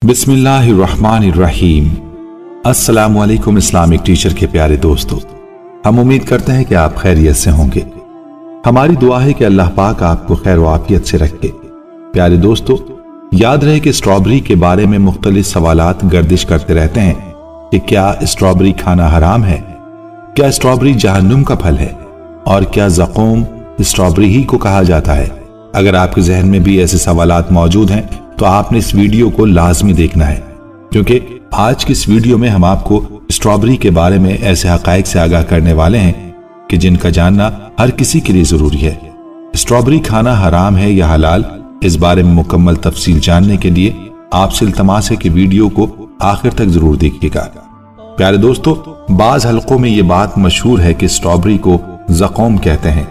बिस्मिल्लाहिर्रहमानिर्रहीम। अस्सलामुअलैकुम Islamic teacher के प्यारे दोस्तों, हम उम्मीद करते हैं कि आप खैरियत से होंगे। हमारी दुआ है कि अल्लाह पाक आपको खैर व आफियत से रखे। प्यारे दोस्तों, याद रहे कि स्ट्रॉबेरी के बारे में मुख्तलिफ सवालात गर्दिश करते रहते हैं कि क्या स्ट्रॉबेरी खाना हराम है, क्या स्ट्रॉबेरी जहन्नुम का फल है और क्या ज़क़ूम स्ट्रॉबेरी ही को कहा जाता है। अगर आपके जहन में भी ऐसे सवालात मौजूद हैं तो आपने इस वीडियो को लाजमी देखना है, क्योंकि आज की इस वीडियो में हम आपको स्ट्रॉबेरी के बारे में ऐसे हकायक से आगाह करने वाले हैं कि जिनका जानना हर किसी के लिए जरूरी है। स्ट्रॉबेरी खाना हराम है या हलाल, इस बारे में मुकम्मल तफसील जानने के लिए आपसे इल्तमास है कि वीडियो को आखिर तक जरूर देखिएगा। प्यारे दोस्तों, बाज हलकों में ये बात मशहूर है कि स्ट्रॉबेरी को ज़क़ूम कहते हैं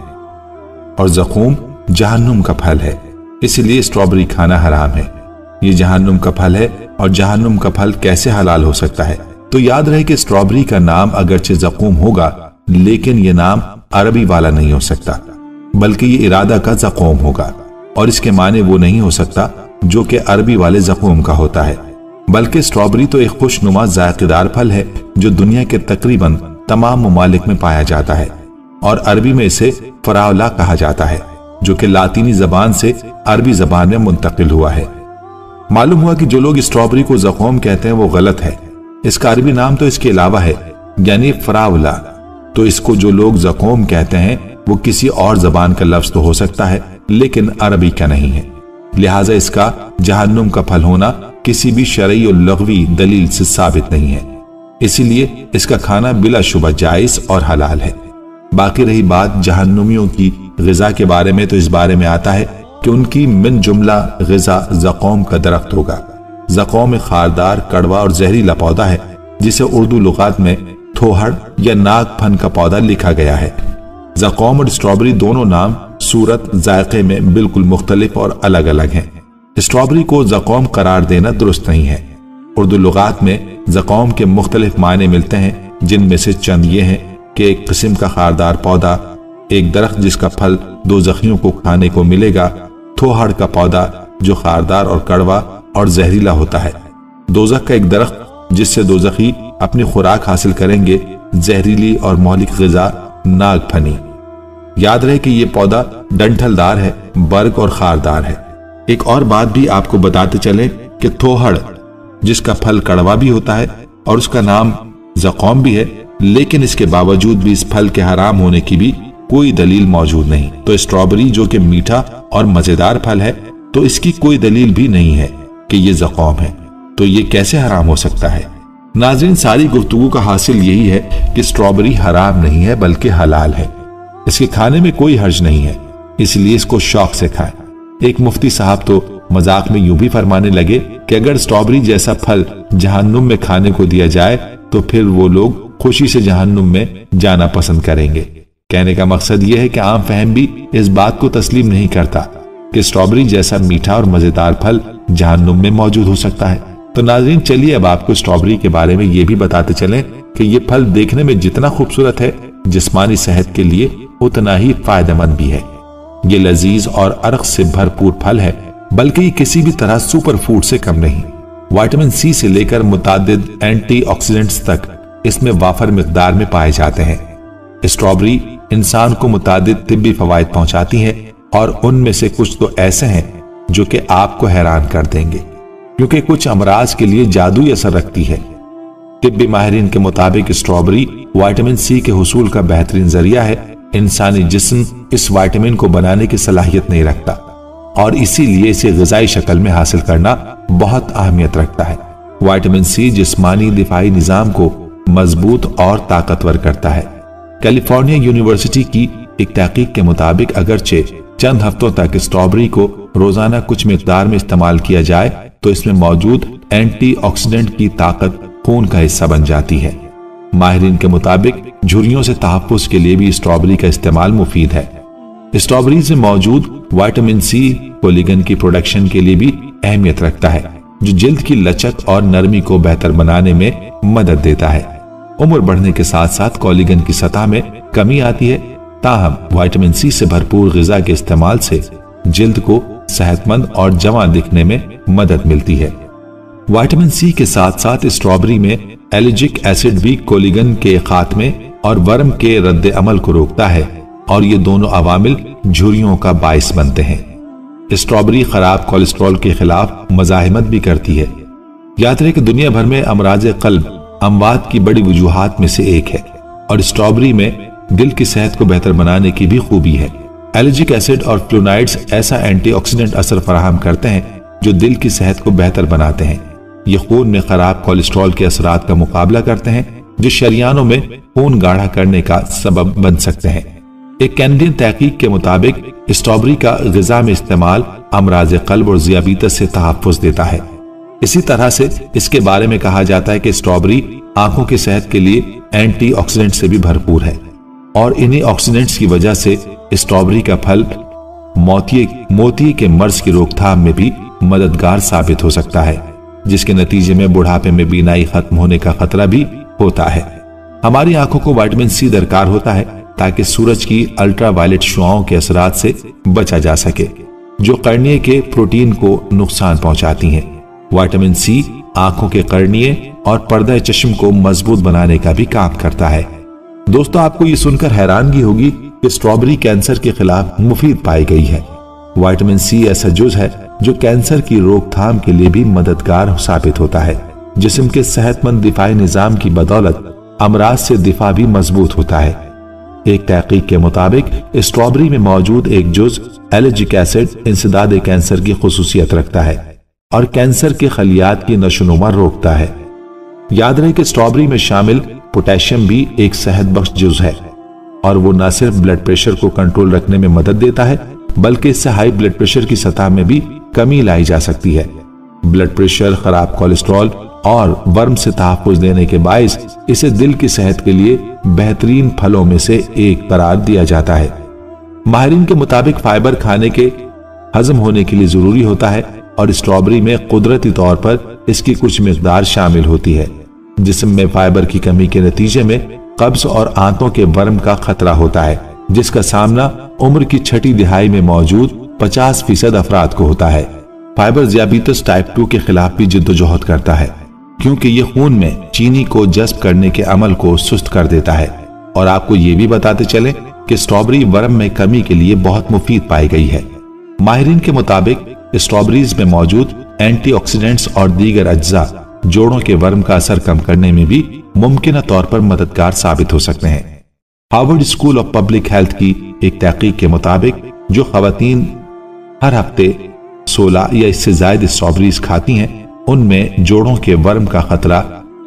और ज़क़ूम जहन्नुम का फल है, इसलिए स्ट्रॉबेरी खाना हराम है। ये जहन्नुम का फल है और जहन्नुम का फल कैसे हलाल हो सकता है। तो याद रहे कि स्ट्रॉबेरी का नाम अगरचे ज़क़ूम होगा, लेकिन ये नाम अरबी वाला नहीं हो सकता, बल्कि ये इरादा का ज़क़ूम होगा और इसके माने वो नहीं हो सकता जो कि अरबी वाले ज़क़ूम का होता है। बल्कि स्ट्रॉबेरी तो एक खुशनुमा जायकेदार फल है जो दुनिया के तकरीबन तमाम ममालिक में पाया जाता है और अरबी में इसे फरावला कहा जाता है, जो कि लातीनी जबान से अरबी जबान में मुंतकिल हुआ है। मालूम हुआ कि जो लोग स्ट्रॉबेरी को ज़क़ूम कहते हैं वो गलत है। इसका अरबी नाम तो इसके अलावा है, यानी फरावला। तो इसको जो लोग ज़क़ूम कहते हैं वो किसी और जबान का लफ्ज तो हो सकता है, लेकिन अरबी का नहीं है। लिहाजा इसका जहन्नुम का फल होना किसी भी शरई और लग़वी दलील से साबित नहीं है, इसीलिए इसका खाना बिला शुबा जायज और हलाल है। बाकी रही बात जहन्नुमियों की ग़िज़ा के बारे में, तो इस बारे में आता है कि उनकी मिन जुमला ग़िज़ा ज़क़ूम का दरख्त होगा। ज़क़ूम एक खारदार, कड़वा और जहरीला पौधा है जिसे उर्दू लुगात में थोहड़ या नागफन का पौधा लिखा गया है। ज़क़ूम और स्ट्रॉबेरी दोनों नाम सूरत जायके में बिल्कुल मुख्तलिफ और अलग अलग हैं। स्ट्रॉबेरी को ज़क़ूम करार देना दुरुस्त नहीं है। उर्दू लुगात में ज़क़ूम के मुख्तलिफ मायने मिलते हैं, जिनमें से चंद ये हैं कि एक किस्म का खारदार पौधा, एक दरख्त जिसका फल दोज़खियों को खाने को मिलेगा, थोहड़ का पौधा जो खारदार और कड़वा और जहरीला होता है, दोज़ख का एक दरख्त जिससे दोज़खी अपनी खुराक हासिल करेंगे, जहरीली और मौलिक ग़िज़ा नागफनी। याद रहे कि यह पौधा डंठलदार है, बर्ग और खारदार है। एक और बात भी आपको बताते चले कि थोहड़ जिसका फल कड़वा भी होता है और उसका नाम ज़क़ूम भी है, लेकिन इसके बावजूद भी इस फल के हराम होने की भी कोई दलील मौजूद नहीं। तो स्ट्रॉबेरी जो कि मीठा और मजेदार फल है, तो इसकी कोई दलील भी नहीं है कि ये ज़क़ूम है, तो ये कैसे हराम हो सकता है। नाज़रीन, सारी गुफ्तगू का हासिल यही है कि स्ट्रॉबेरी हराम नहीं है बल्कि हलाल है। इसके खाने में कोई हर्ज नहीं है, इसलिए इसको शौक से खाएं। एक मुफ्ती साहब तो मजाक में यूं भी फरमाने लगे कि अगर स्ट्रॉबेरी जैसा फल जहन्नुम में खाने को दिया जाए तो फिर वो लोग खुशी से जहन्नुम में जाना पसंद करेंगे। कहने का मकसद यह है कि आम फहम भी इस बात को तस्लीम नहीं करता कि स्ट्रॉबेरी जैसा मीठा और मजेदार फल जहन्नुम में मौजूद हो सकता है। तो नाज़रीन, चलिए अब आपको स्ट्रॉबेरी के बारे में यह भी बताते चलें कि यह फल देखने में जितना खूबसूरत है, जिस्मानी सेहत के लिए उतना ही फायदेमंद भी है। ये लजीज और अर्क से भरपूर फल है, बल्कि ये किसी भी तरह सुपर फूड से कम नहीं। विटामिन सी से लेकर मुतादिद एंटीऑक्सीडेंट्स तक इसमें वाफर मिकदार में पाए जाते हैं। स्ट्रॉबेरी इंसान को मुतादिद तिब्बी फवायद पहुंचाती है और उनमें से कुछ तो ऐसे हैं जो कि आपको हैरान कर देंगे, क्योंकि कुछ अमराज के लिए जादुई असर रखती है। तिब्बी माहिरीन के मुताबिक स्ट्रॉबेरी विटामिन सी के हुसूल का बेहतरीन जरिया है। इंसानी जिस्म इस विटामिन को बनाने की सलाहियत नहीं रखता और इसीलिए इसे ग़िज़ाई शक्ल में हासिल करना बहुत अहमियत रखता है। विटामिन सी जिस्मानी दिफाई निज़ाम को मजबूत और ताकतवर करता है। कैलिफोर्निया यूनिवर्सिटी की एक तहकीक के मुताबिक अगरचे चंद हफ्तों तक स्ट्रॉबेरी को रोजाना कुछ मिकदार में इस्तेमाल किया जाए तो इसमें मौजूद एंटीऑक्सीडेंट की ताकत खून का हिस्सा बन जाती है। माहिरीन के मुताबिक झुर्रियों से तहफ़्फ़ुज़ के लिए भी स्ट्रॉबेरी का इस्तेमाल मुफीद है। स्ट्रॉबेरी से मौजूद विटामिन सी कोलेजन की प्रोडक्शन के लिए भी अहमियत रखता है, जो जिल्द की लचक और नरमी को बेहतर बनाने में मदद देता है। उम्र बढ़ने के साथ साथ कोलेजन की सतह में कमी आती है, ताहम विटामिन सी से भरपूर ग़िज़ा के इस्तेमाल से जिल्द को सेहतमंद और जवान दिखने में मदद मिलती है। विटामिन सी के साथ साथ स्ट्रॉबेरी में एलर्जिक एसिड भी कोलिगन के खात्मे और वर्म के रद्द अमल को रोकता है और ये दोनों अवामिल झुर्रियों का बाइस बनते हैं। स्ट्रॉबेरी खराब कोलेस्ट्रॉल के खिलाफ मज़ाहिमत भी करती है। याद रहे कि दुनिया भर में अमराज कल्ब अमवात की बड़ी वजूहात में से एक है और स्ट्रॉबेरी में दिल की सेहत को बेहतर बनाने की भी खूबी है। एलर्जिक एसिड और फ्लोनाइड्स ऐसा एंटीऑक्सीडेंट असर फराहम करते हैं जो दिल की सेहत को बेहतर बनाते हैं। ये खून में खराब कोलेस्ट्रॉल के असरात का मुकाबला करते हैं जो शरियानों में खून गाढ़ा करने का सबब बन सकते हैं। एक कैनेडियन तहकीक के मुताबिक स्ट्रॉबेरी का ग़िज़ा में इस्तेमाल अमराज क़ल्ब और ज़ियाबीतस से तहफ़्फ़ुज़ देता है। इसी तरह से इसके बारे में कहा जाता है कि स्ट्रॉबेरी आंखों की सेहत के लिए एंटीऑक्सीडेंट से भी भरपूर है और इन्हीं ऑक्सीडेंट्स की वजह से स्ट्रॉबेरी का फल मोतिये के मर्ज की रोकथाम में भी मददगार साबित हो सकता है, जिसके नतीजे में बुढ़ापे में बीनाई खत्म होने का खतरा भी होता है। हमारी आंखों को विटामिन सी दरकार होता है ताकि सूरज की अल्ट्रावायलेट शुआओं के असरात से बचा जा सके जो कर्निये के प्रोटीन को नुकसान पहुंचाती हैं। विटामिन सी आंखों के कर्निये और पर्दा चश्म को मजबूत बनाने का भी काम करता है। दोस्तों, आपको ये सुनकर हैरानगी होगी कि स्ट्रॉबेरी कैंसर के खिलाफ मुफीद पाई गई है। विटामिन सी ऐसा जुज है जो कैंसर की रोकथाम के लिए भी मददगार साबित होता है। जिस्म के सेहतमंद दिफाई निजाम की बदौलत अमराज से दिफा भी मजबूत होता है। एक तहकीक के मुताबिक स्ट्रॉबेरी में मौजूद एक जुज एलर्जिक एसिड इंसदाद कैंसर की खुसूसियत रखता है और कैंसर के खलियात की नशोनुमा रोकता है। याद रहे कि स्ट्रॉबेरी में शामिल पोटेशियम भी एक सेहत बख्श जुज है और वो न सिर्फ ब्लड प्रेशर को कंट्रोल रखने में मदद देता है बल्कि इससे हाई ब्लड प्रेशर की सतह में भी कमी लाई जा सकती है। ब्लड प्रेशर, खराब कोलेस्ट्रॉल और वर्म से तहफ़्फ़ुज़ देने के बाइस इसे दिल की सेहत के लिए बेहतरीन फलों में से एक करार दिया जाता है। माहिरीन के मुताबिक फाइबर खाने के हजम होने के लिए जरूरी होता है और स्ट्रॉबेरी में कुदरती तौर पर इसकी कुछ मिकदार शामिल होती है। जिस्म में फाइबर की कमी के नतीजे में कब्ज और आंतों के वर्म का खतरा होता है, जिसका सामना उम्र की छठी दिहाई में मौजूद 50% अफराद को होता है। फाइबर ज़ियाबीतस टाइप 2 के खिलाफ भी जिद्दोजहद करता है क्योंकि ये खून में चीनी को जज्ब करने के अमल को सुस्त कर देता है। और आपको ये भी बताते चलें कि स्ट्रॉबेरी वर्म में कमी के लिए बहुत मुफीद पाई गई है। माहिरीन के मुताबिक स्ट्रॉबेरीज में मौजूद एंटीऑक्सीडेंट्स और दीगर अज्जा जोड़ों के वर्म का असर कम करने में भी मुमकिन तौर पर मददगार साबित हो सकते हैं। Harvard school of public health की एक तहकीक के मुताबिक जो खवातीन हर हफ्ते 16 या इससे ज्यादा स्ट्रॉबेरीज खाती हैं उनमें जोड़ों के वर्म का खतरा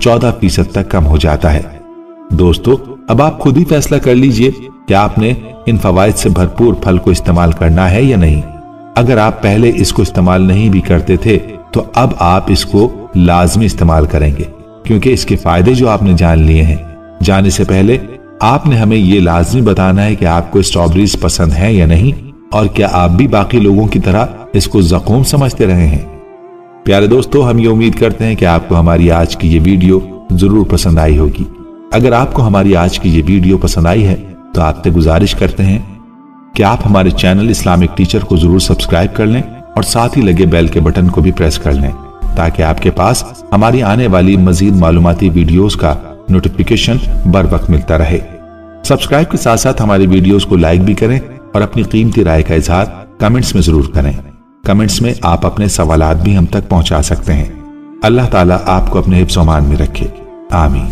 14% तक कम हो जाता है। दोस्तों, अब आप खुद ही फैसला कर लीजिए कि आपने इन फवाइद से भरपूर फल को इस्तेमाल करना है या नहीं। अगर आप पहले इसको इस्तेमाल नहीं भी करते थे तो अब आप इसको लाजमी इस्तेमाल करेंगे क्योंकि इसके फायदे जो आपने जान लिए हैं। जाने से पहले आपने हमें ये लाजमी बताना है कि आपको स्ट्रॉबेरीज पसंद है या नहीं और क्या आप भी बाकी लोगों की तरह इसको ज़क़ूम समझते रहे हैं। प्यारे दोस्तों, हम ये उम्मीद करते हैं कि आपको हमारी आज की ये वीडियो जरूर पसंद आई होगी। अगर आपको हमारी आज की ये वीडियो पसंद आई है तो आपसे गुजारिश करते हैं कि आप हमारे चैनल इस्लामिक टीचर को जरूर सब्सक्राइब कर लें और साथ ही लगे बेल के बटन को भी प्रेस कर लें ताकि आपके पास हमारी आने वाली मजीद मालूमाती वीडियोस का नोटिफिकेशन बर वक्त मिलता रहे। सब्सक्राइब के साथ साथ हमारी वीडियोस को लाइक भी करें और अपनी कीमती राय का इजहार कमेंट्स में जरूर करें। कमेंट्स में आप अपने सवालात भी हम तक पहुंचा सकते हैं। अल्लाह ताला आपको अपने हिफ्ज़-ओ-अमान में रखे। आमीन।